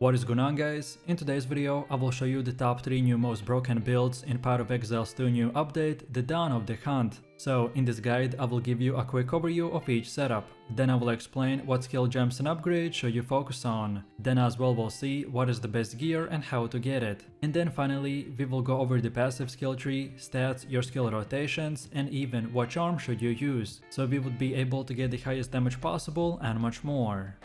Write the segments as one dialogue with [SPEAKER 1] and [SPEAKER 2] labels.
[SPEAKER 1] What is going on, guys? In today's video I will show you the top 3 new most broken builds in part of Exile's 2 new update, the Dawn of the Hunt. So in this guide I will give you a quick overview of each setup, then I will explain what skill gems and upgrades should you focus on, then as well we'll see what is the best gear and how to get it, and then finally we will go over the passive skill tree, stats, your skill rotations, and even what charm should you use, so we would be able to get the highest damage possible and much more.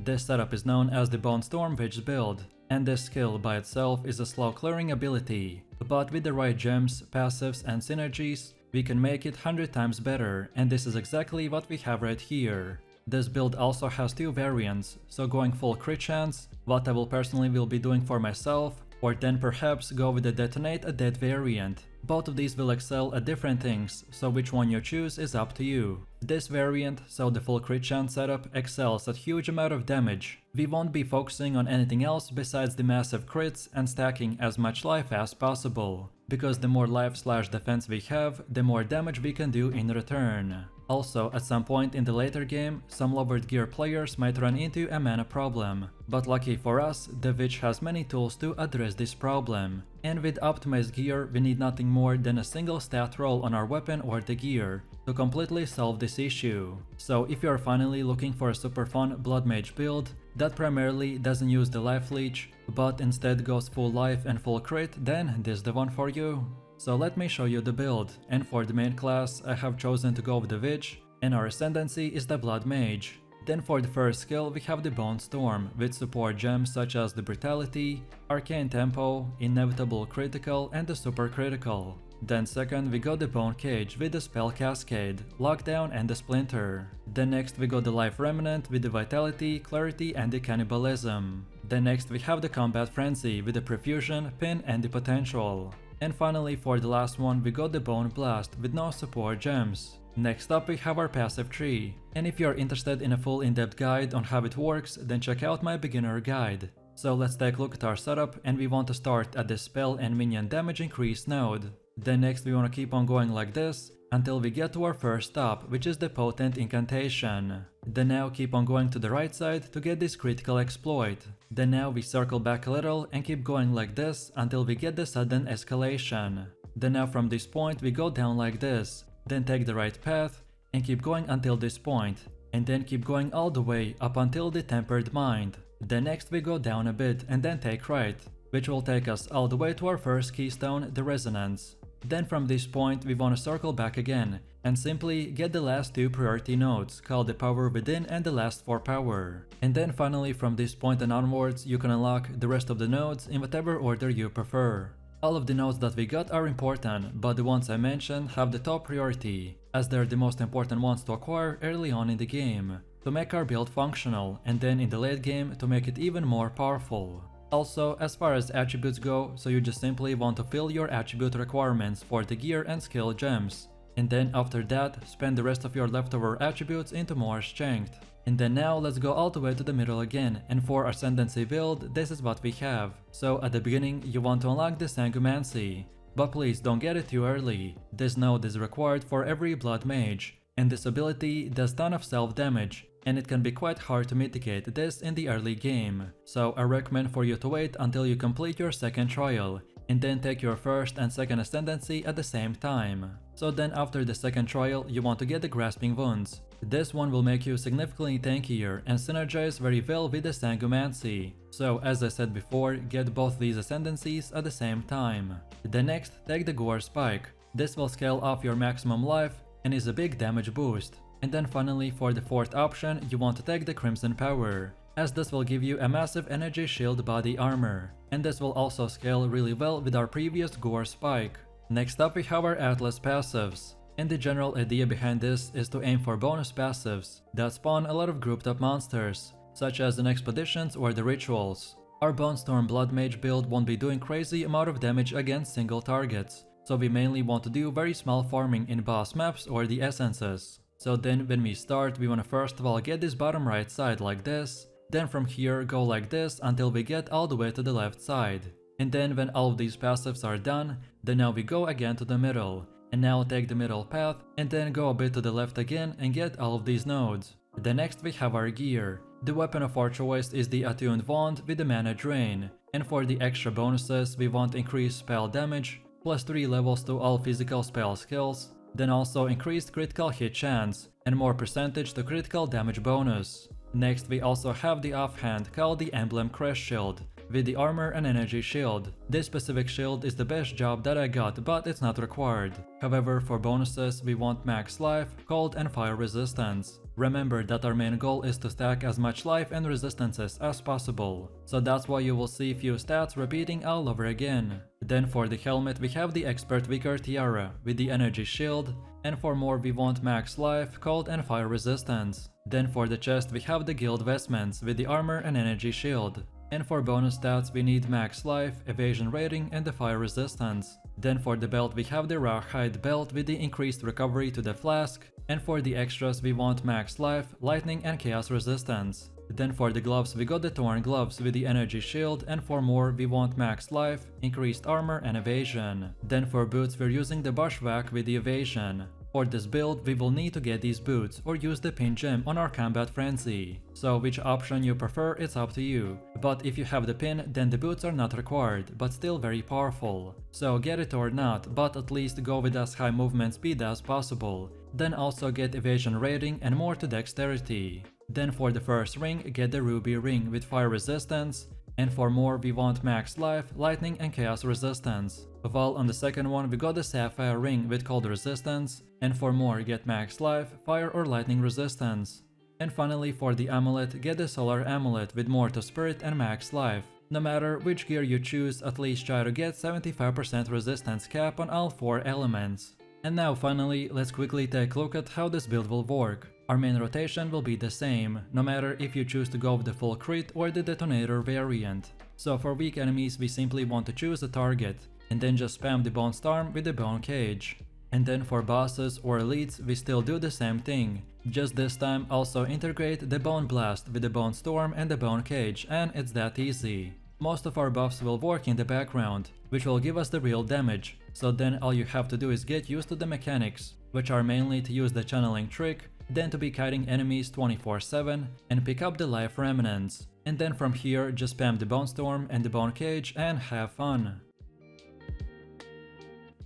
[SPEAKER 1] This setup is known as the Bonestorm Witch build, and this skill by itself is a slow clearing ability, but with the right gems, passives and synergies, we can make it 100 times better, and this is exactly what we have right here. This build also has 2 variants, so going full crit chance, what I will personally be doing for myself, or then perhaps go with the detonate a dead variant. Both of these will excel at different things, so which one you choose is up to you. This variant, so the full crit chance setup, excels at huge amount of damage. We won't be focusing on anything else besides the massive crits and stacking as much life as possible, because the more life/defense we have, the more damage we can do in return. Also, at some point in the later game, some lowered gear players might run into a mana problem, but lucky for us, the Witch has many tools to address this problem. And with optimized gear, we need nothing more than a single stat roll on our weapon or the gear to completely solve this issue. So if you are finally looking for a super fun Blood Mage build that primarily doesn't use the life leech, but instead goes full life and full crit, then this is the one for you. So let me show you the build, and for the main class I have chosen to go with the Witch, and our ascendancy is the Blood Mage. Then for the first skill we have the Bonestorm, with support gems such as the Brutality, Arcane Tempo, Inevitable Critical and the Super Critical. Then second we got the Bone Cage with the Spell Cascade, Lockdown and the Splinter. Then next we got the Life Remnant with the Vitality, Clarity and the Cannibalism. Then next we have the Combat Frenzy with the Profusion, Pin and the Potential. And finally for the last one we got the Bone Blast with no support gems. Next up we have our passive tree, and if you are interested in a full in-depth guide on how it works, then check out my beginner guide. So let's take a look at our setup, and we want to start at the spell and minion damage increase node. Then next we want to keep on going like this until we get to our first stop, which is the potent incantation. Then now keep on going to the right side to get this critical exploit. Then now we circle back a little and keep going like this until we get the sudden escalation. Then now from this point we go down like this, then take the right path and keep going until this point, and then keep going all the way up until the tempered mind. Then next we go down a bit and then take right, which will take us all the way to our first keystone, the resonance. Then from this point we want to circle back again and simply get the last 2 priority nodes called the Power Within and the last 4 Power. And then finally from this point and onwards you can unlock the rest of the nodes in whatever order you prefer. All of the nodes that we got are important, but the ones I mentioned have the top priority, as they're the most important ones to acquire early on in the game, to make our build functional, and then in the late game to make it even more powerful. Also, as far as attributes go, so you just simply want to fill your attribute requirements for the gear and skill gems, and then after that, spend the rest of your leftover attributes into more strength. And then now let's go all the way to the middle again, and for our Ascendancy build, this is what we have. So at the beginning you want to unlock the Sangumancy, but please don't get it too early. This node is required for every Blood Mage, and this ability does ton of self damage, and it can be quite hard to mitigate this in the early game. So I recommend for you to wait until you complete your second trial, and then take your first and second Ascendancy at the same time. So then after the second trial you want to get the Grasping Wounds. This one will make you significantly tankier and synergize very well with the Sangumancy. So as I said before, get both these Ascendancies at the same time. Then next, take the Gore Spike. This will scale off your maximum life and is a big damage boost. And then finally for the fourth option you want to take the Crimson Power, as this will give you a massive energy shield body armor, and this will also scale really well with our previous Gore Spike. Next up we have our Atlas passives, and the general idea behind this is to aim for bonus passives that spawn a lot of grouped up monsters, such as in expeditions or the rituals. Our Bonestorm Blood Mage build won't be doing crazy amount of damage against single targets, so we mainly want to do very small farming in boss maps or the essences. So then when we start we want to first of all get this bottom right side like this, then from here go like this until we get all the way to the left side. And then when all of these passives are done, then now we go again to the middle, and now take the middle path and then go a bit to the left again and get all of these nodes. Then next we have our gear, The weapon of our choice is the attuned wand with the mana drain, and for the extra bonuses we want increased spell damage, plus 3 levels to all physical spell skills, then also increased critical hit chance, and more percentage to critical damage bonus. Next we also have the offhand called the Emblem Crest Shield, with the armor and energy shield. This specific shield is the best job that I got, but it's not required. However, for bonuses we want max life, cold and fire resistance. Remember that our main goal is to stack as much life and resistances as possible, so that's why you will see few stats repeating all over again. Then for the helmet we have the Expert Vigor Tiara with the energy shield, and for more we want max life, cold and fire resistance. Then for the chest we have the Guild Vestments with the armor and energy shield. And for bonus stats we need max life, evasion rating and the fire resistance. Then for the belt we have the Rawhide belt with the increased recovery to the flask, and for the extras we want max life, lightning and chaos resistance. Then for the gloves we got the Torn gloves with the energy shield, and for more we want max life, increased armor and evasion. Then for boots we're using the Bushwhack with the evasion. For this build we will need to get these boots or use the pin gem on our combat frenzy. So which option you prefer, it's up to you. But if you have the pin, then the boots are not required, but still very powerful. So get it or not, but at least go with as high movement speed as possible. Then also get evasion rating and more to dexterity. Then for the first ring get the ruby ring with fire resistance, and for more we want max life, lightning and chaos resistance. While on the second one we got the sapphire ring with cold resistance, and for more get max life, fire or lightning resistance. And finally for the amulet get the solar amulet with more to spirit and max life. No matter which gear you choose, at least try to get 75% resistance cap on all 4 elements. And now finally let's quickly take a look at how this build will work. Our main rotation will be the same, no matter if you choose to go with the full crit or the detonator variant. So for weak enemies we simply want to choose a target, and then just spam the Bonestorm with the Bone Cage. And then for bosses or elites we still do the same thing, just this time also integrate the Bone Blast with the Bonestorm and the Bone Cage, and it's that easy. Most of our buffs will work in the background, which will give us the real damage, so then all you have to do is get used to the mechanics, which are mainly to use the channeling trick, then to be kiting enemies 24/7 and pick up the life remnants. And then from here just spam the Bonestorm and the Bone Cage and have fun.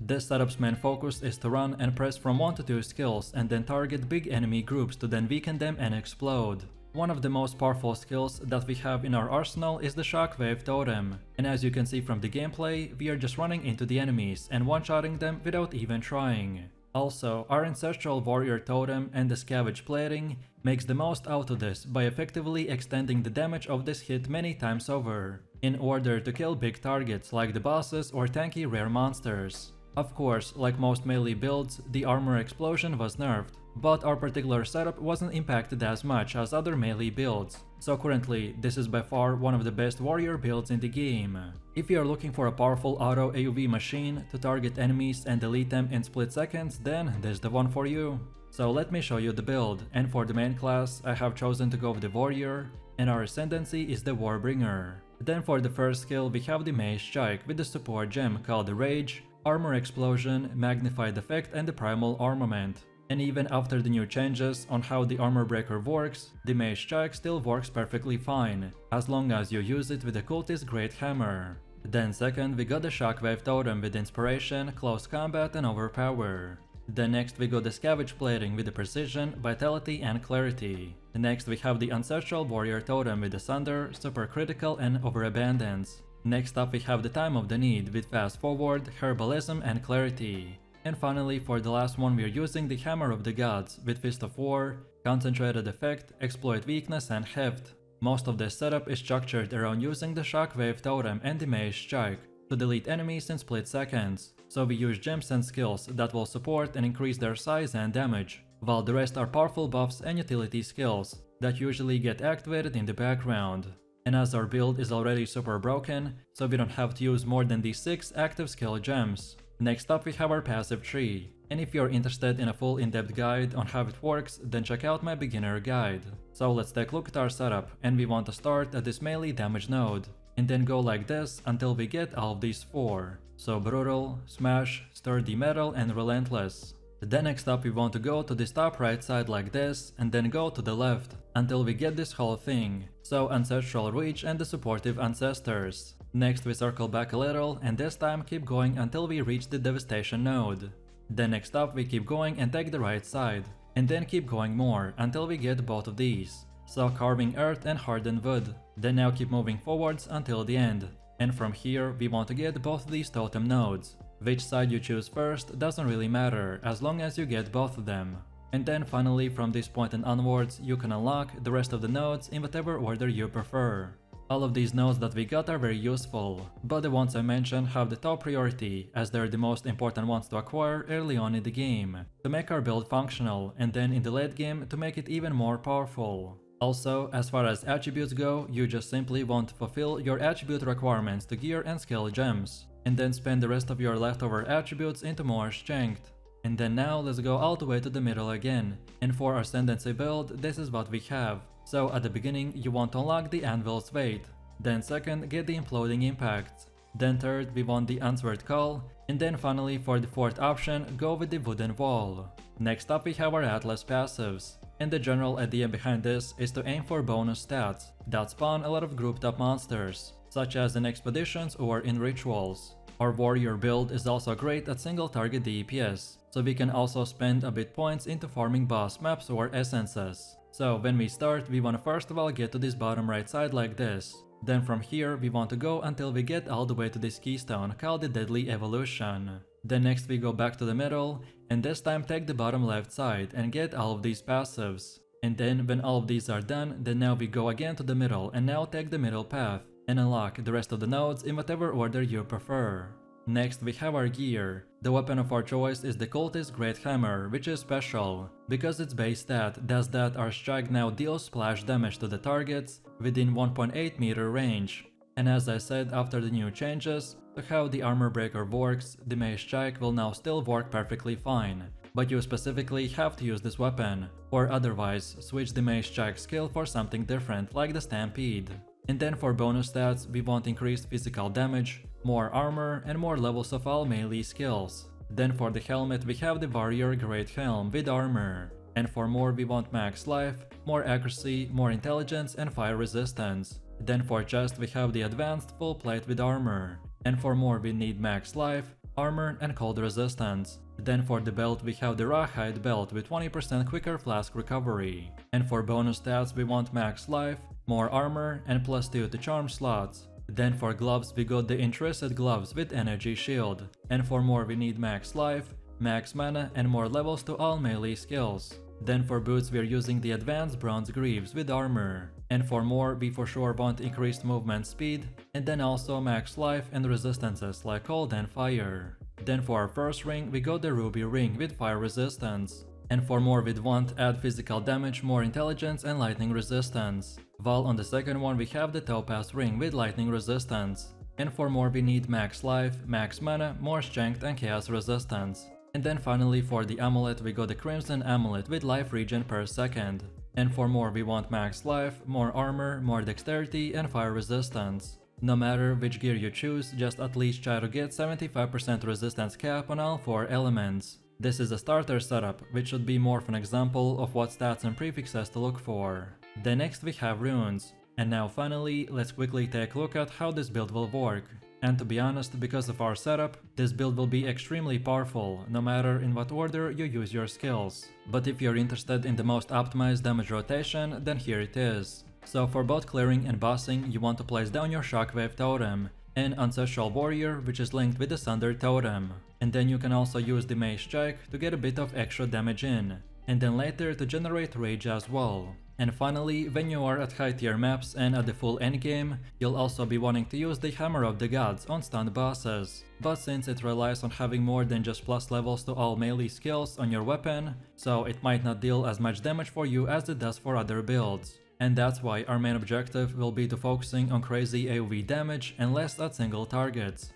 [SPEAKER 1] This setup's main focus is to run and press from 1 to 2 skills and then target big enemy groups to then weaken them and explode. One of the most powerful skills that we have in our arsenal is the Shockwave totem, and as you can see from the gameplay, we are just running into the enemies and one-shotting them without even trying. Also, our Ancestral Warrior totem and the Scavenge plating makes the most out of this by effectively extending the damage of this hit many times over, in order to kill big targets like the bosses or tanky rare monsters. Of course, like most melee builds, the armor explosion was nerfed, but our particular setup wasn't impacted as much as other melee builds, so currently this is by far one of the best warrior builds in the game. If you are looking for a powerful auto AoV machine to target enemies and delete them in split seconds, then this is the one for you. So let me show you the build, and for the main class I have chosen to go with the warrior, and our ascendancy is the warbringer. Then for the first skill we have the Mage Strike with the support gem called the Rage, Armor Explosion, Magnified Effect and the Primal Armament. And even after the new changes on how the armor breaker works, the Mage Strike still works perfectly fine, as long as you use it with the Cultist Great Hammer. Then second we got the Shockwave totem with Inspiration, Close Combat and Overpower. Then next we got the Scavenge plating with the Precision, Vitality and Clarity. Next we have the Ancestral Warrior totem with the Sunder, Super Critical and Overabundance. Next up we have the Time of the Need with Fast Forward, Herbalism and Clarity. And finally for the last one we are using the Hammer of the Gods with Fist of War, Concentrated Effect, Exploit Weakness and Heft. Most of this setup is structured around using the Shockwave totem and the Mage Strike to delete enemies in split seconds, so we use gems and skills that will support and increase their size and damage, while the rest are powerful buffs and utility skills that usually get activated in the background. And as our build is already super broken, so we don't have to use more than these 6 active skill gems. Next up we have our passive tree, and if you're interested in a full in-depth guide on how it works, then check out my beginner guide. So let's take a look at our setup, and we want to start at this melee damage node, and then go like this until we get all of these 4. So Brutal, Smash, Sturdy Metal and Relentless. Then next up we want to go to this top right side like this and then go to the left until we get this whole thing. So Ancestral Reach and the Supportive Ancestors. Next we circle back a little and this time keep going until we reach the Devastation node. Then next up we keep going and take the right side. And then keep going more until we get both of these. So Carving Earth and Hardened Wood. Then now keep moving forwards until the end. And from here we want to get both of these totem nodes. Which side you choose first doesn't really matter as long as you get both of them. And then finally from this point and onwards you can unlock the rest of the nodes in whatever order you prefer. All of these nodes that we got are very useful, but the ones I mentioned have the top priority as they're the most important ones to acquire early on in the game, to make our build functional, and then in the late game to make it even more powerful. Also, as far as attributes go, you just simply want to fulfill your attribute requirements to gear and skill gems, and then spend the rest of your leftover attributes into more strength. And then now let's go all the way to the middle again, and for our Ascendancy build this is what we have. So at the beginning you want to unlock the Anvil's Weight, then second get the Imploding Impacts, then third we want the Answered Call, and then finally for the fourth option go with the Wooden Wall. Next up we have our Atlas passives, and the general idea behind this is to aim for bonus stats that spawn a lot of grouped up monsters, such as in expeditions or in rituals. Our warrior build is also great at single target DPS, so we can also spend a bit points into farming boss maps or essences. So when we start, we want to first of all get to this bottom right side like this. Then from here we want to go until we get all the way to this keystone called the Deadly Evolution. Then next we go back to the middle, and this time take the bottom left side and get all of these passives. And then when all of these are done, then now we go again to the middle and now take the middle path and unlock the rest of the nodes in whatever order you prefer. Next we have our gear. The weapon of our choice is the Cultist Great Hammer, which is special, because its base stat does that our strike now deals splash damage to the targets within 1.8 meter range. And as I said, after the new changes to how the armor breaker works, the mace strike will now still work perfectly fine, but you specifically have to use this weapon, or otherwise switch the mace strike skill for something different like the Stampede. And then for bonus stats we want increased physical damage, more armor, and more levels of all melee skills. Then for the helmet we have the Warrior Great Helm with armor. And for more we want max life, more accuracy, more intelligence, and fire resistance. Then for chest we have the advanced full plate with armor. And for more we need max life, armor, and cold resistance. Then for the belt we have the Rawhide belt with 20% quicker flask recovery. And for bonus stats we want max life, more armor, and +2 to charm slots. Then for gloves we got the Interested gloves with energy shield. And for more we need max life, max mana, and more levels to all melee skills. Then for boots we are using the advanced bronze greaves with armor. And for more we for sure want increased movement speed, and then also max life and resistances like cold and fire. Then for our first ring we got the ruby ring with fire resistance. And for more we'd want add physical damage, more intelligence, and lightning resistance. While on the second one we have the topaz ring with lightning resistance. And for more we need max life, max mana, more strength, and chaos resistance. And then finally for the amulet we got the crimson amulet with life regen per second. And for more we want max life, more armor, more dexterity, and fire resistance. No matter which gear you choose, just at least try to get 75% resistance cap on all 4 elements. This is a starter setup, which should be more of an example of what stats and prefixes to look for. Then next we have runes. And now finally, let's quickly take a look at how this build will work. And to be honest, because of our setup, this build will be extremely powerful, no matter in what order you use your skills. But if you're interested in the most optimized damage rotation, then here it is. So for both clearing and bossing, you want to place down your Shockwave totem, and Ancestral Warrior, which is linked with the Sunder totem. And then you can also use the Mace Strike to get a bit of extra damage in, and then later to generate Rage as well. And finally, when you are at high tier maps and at the full endgame, you'll also be wanting to use the Hammer of the Gods on stunned bosses. But since it relies on having more than just plus levels to all melee skills on your weapon, so it might not deal as much damage for you as it does for other builds. And that's why our main objective will be to focusing on crazy AoE damage and less at single targets.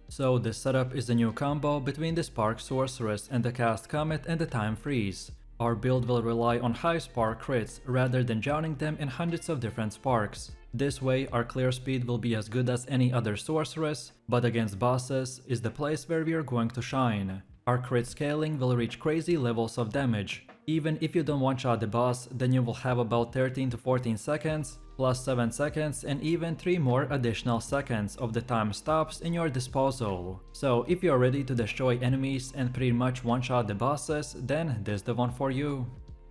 [SPEAKER 1] So this setup is a new combo between the Spark Sorceress and the Cast Comet and the Time Freeze. Our build will rely on high spark crits rather than drowning them in hundreds of different sparks. This way our clear speed will be as good as any other sorceress, but against bosses is the place where we are going to shine. our crit scaling will reach crazy levels of damage. Even if you don't one-shot the boss, then you will have about 13 to 14 seconds, plus 7 seconds and even 3 more additional seconds of the time stops in your disposal. So if you are ready to destroy enemies and pretty much one-shot the bosses, then this is the one for you.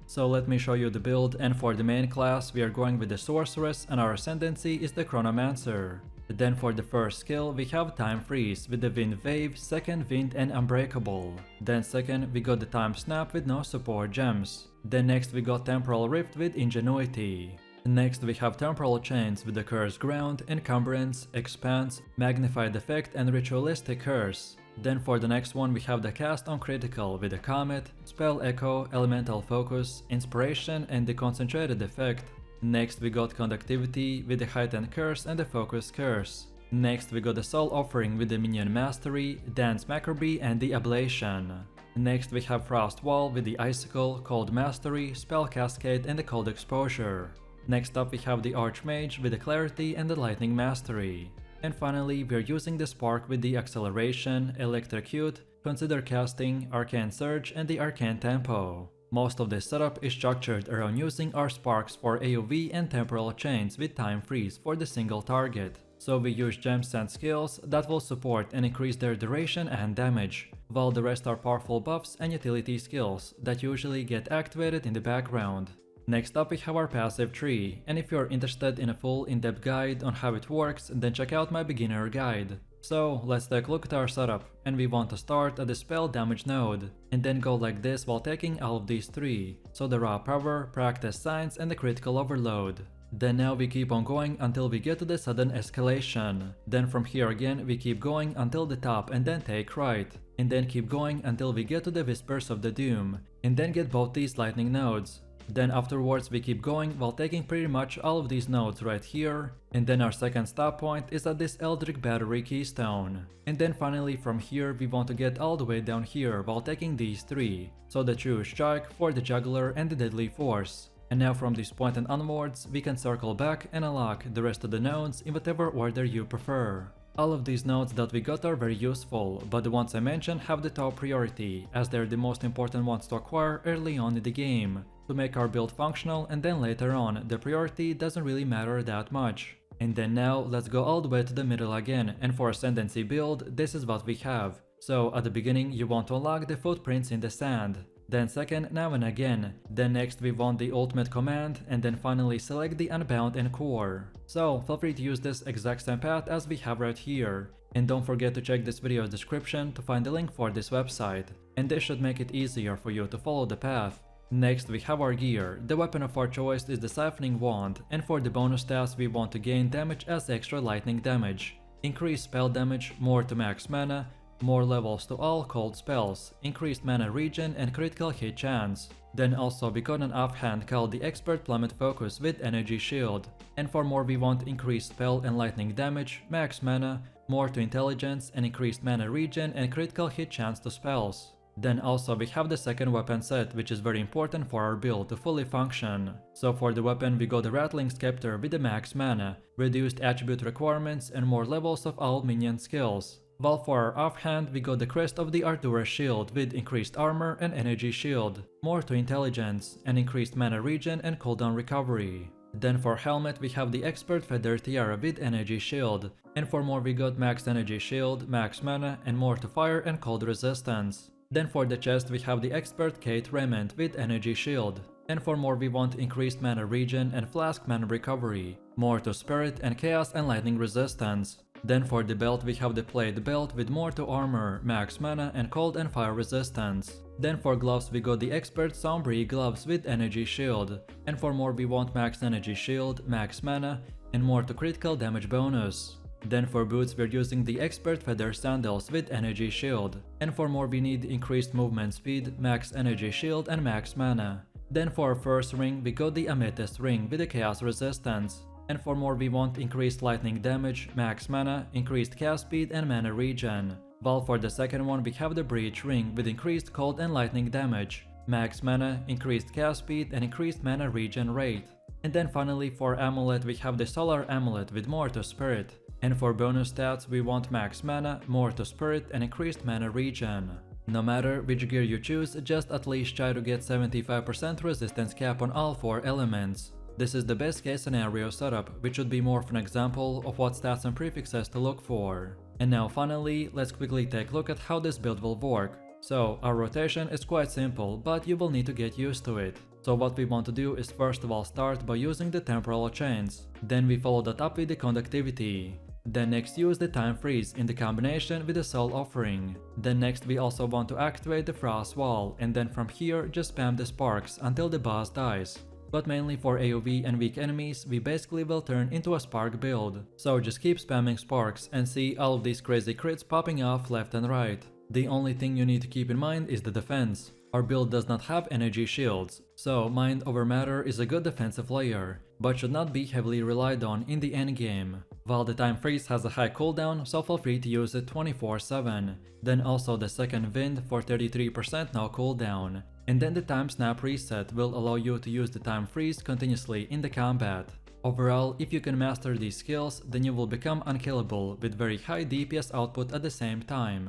[SPEAKER 1] So let me show you the build, and for the main class we are going with the Sorceress and our ascendancy is the Chronomancer. Then for the first skill we have Time Freeze with the Wind Wave, second Wind and Unbreakable. Then second we got the Time Snap with no support gems. Then next we got Temporal Rift with Ingenuity. Next we have Temporal Chains with the Cursed Ground, Encumbrance, Expanse, Magnified Effect and Ritualistic Curse. Then for the next one we have the Cast on Critical with the Comet, Spell Echo, Elemental Focus, Inspiration and the Concentrated Effect. Next we got Conductivity with the Heightened Curse and the Focus Curse. Next we got the Soul Offering with the Minion Mastery, Dance Macrobee and the Ablation. Next we have Frost Wall with the Icicle, Cold Mastery, Spell Cascade and the Cold Exposure. Next up we have the Archmage with the Clarity and the Lightning Mastery. And finally we are using the Spark with the Acceleration, Electrocute, Consider Casting, Arcane Surge and the Arcane Tempo. Most of this setup is structured around using our sparks for AoE and temporal chains with Time Freeze for the single target. So we use gems and skills that will support and increase their duration and damage, while the rest are powerful buffs and utility skills that usually get activated in the background. Next up we have our passive tree, and if you are interested in a full in-depth guide on how it works, then check out my beginner guide. So let's take a look at our setup, and we want to start at the spell damage node, and then go like this while taking all of these 3, so the raw power, practice signs and the critical overload. Then now we keep on going until we get to the sudden escalation. Then from here again we keep going until the top and then take right, and then keep going until we get to the Whispers of the Doom, and then get both these lightning nodes. Then afterwards we keep going while taking pretty much all of these nodes right here, and then our second stop point is at this Eldritch Battery Keystone. And then finally from here we want to get all the way down here while taking these 3, so the True Strike, for the Juggler and the Deadly Force. And now from this point and onwards we can circle back and unlock the rest of the nodes in whatever order you prefer. All of these nodes that we got are very useful, but the ones I mentioned have the top priority, as they're the most important ones to acquire early on in the game, to make our build functional, and then later on the priority doesn't really matter that much. And then now let's go all the way to the middle again, and for Ascendancy build this is what we have. So at the beginning you want to unlock the Footprints in the Sand, then second now and again, then next we want the Ultimate Command, and then finally select the Unbound and Core. So feel free to use this exact same path as we have right here, and don't forget to check this video's description to find the link for this website, and this should make it easier for you to follow the path. Next we have our gear. The weapon of our choice is the Siphoning Wand, and for the bonus stats we want to gain damage as extra lightning damage, increase spell damage, more to max mana, more levels to all cold spells, increased mana regen and critical hit chance. Then also we got an offhand called the Expert Plummet Focus with Energy Shield, and for more we want increased spell and lightning damage, max mana, more to intelligence and increased mana regen and critical hit chance to spells. Then also we have the second weapon set, which is very important for our build to fully function. So for the weapon we got the Rattling Scepter with the max mana, reduced attribute requirements and more levels of all minion skills. While for our offhand we got the Crest of the Artura Shield with increased armor and energy shield, more to intelligence, and increased mana regen and cooldown recovery. Then for helmet we have the Expert Feather Tiara with energy shield, and for more we got max energy shield, max mana and more to fire and cold resistance. Then for the chest we have the Expert Kate Raiment with energy shield, and for more we want increased mana regen and flask mana recovery, more to spirit and chaos and lightning resistance. Then for the belt we have the Plate Belt with more to armor, max mana and cold and fire resistance. Then for gloves we got the Expert Sombri Gloves with energy shield, and for more we want max energy shield, max mana and more to critical damage bonus. Then for boots we're using the Expert Feather Sandals with energy shield, and for more we need increased movement speed, max energy shield and max mana. Then for our first ring we got the Amethyst Ring with the chaos resistance, and for more we want increased lightning damage, max mana, increased cast speed and mana regen. While for the second one we have the Breach Ring with increased cold and lightning damage, max mana, increased cast speed and increased mana regen rate. And then finally for Amulet we have the Solar Amulet with more to spirit, and for bonus stats we want max mana, more to spirit and increased mana regen. No matter which gear you choose, just at least try to get 75% resistance cap on all 4 elements. This is the best case scenario setup, which should be more of an example of what stats and prefixes to look for. And now finally, let's quickly take a look at how this build will work. So, our rotation is quite simple, but you will need to get used to it. So what we want to do is first of all start by using the temporal chains. Then we follow that up with the conductivity. Then next use the time freeze in the combination with the soul offering. Then next we also want to activate the frost wall, and then from here just spam the sparks until the boss dies. But mainly for AoE and weak enemies, we basically will turn into a spark build. So just keep spamming sparks and see all of these crazy crits popping off left and right. The only thing you need to keep in mind is the defense. Our build does not have energy shields, so mind over matter is a good defensive layer, but should not be heavily relied on in the endgame. While the time freeze has a high cooldown, so feel free to use it 24/7. Then also the second wind for 33% no cooldown. And then the time snap reset will allow you to use the time freeze continuously in the combat. Overall, if you can master these skills, then you will become unkillable with very high DPS output at the same time.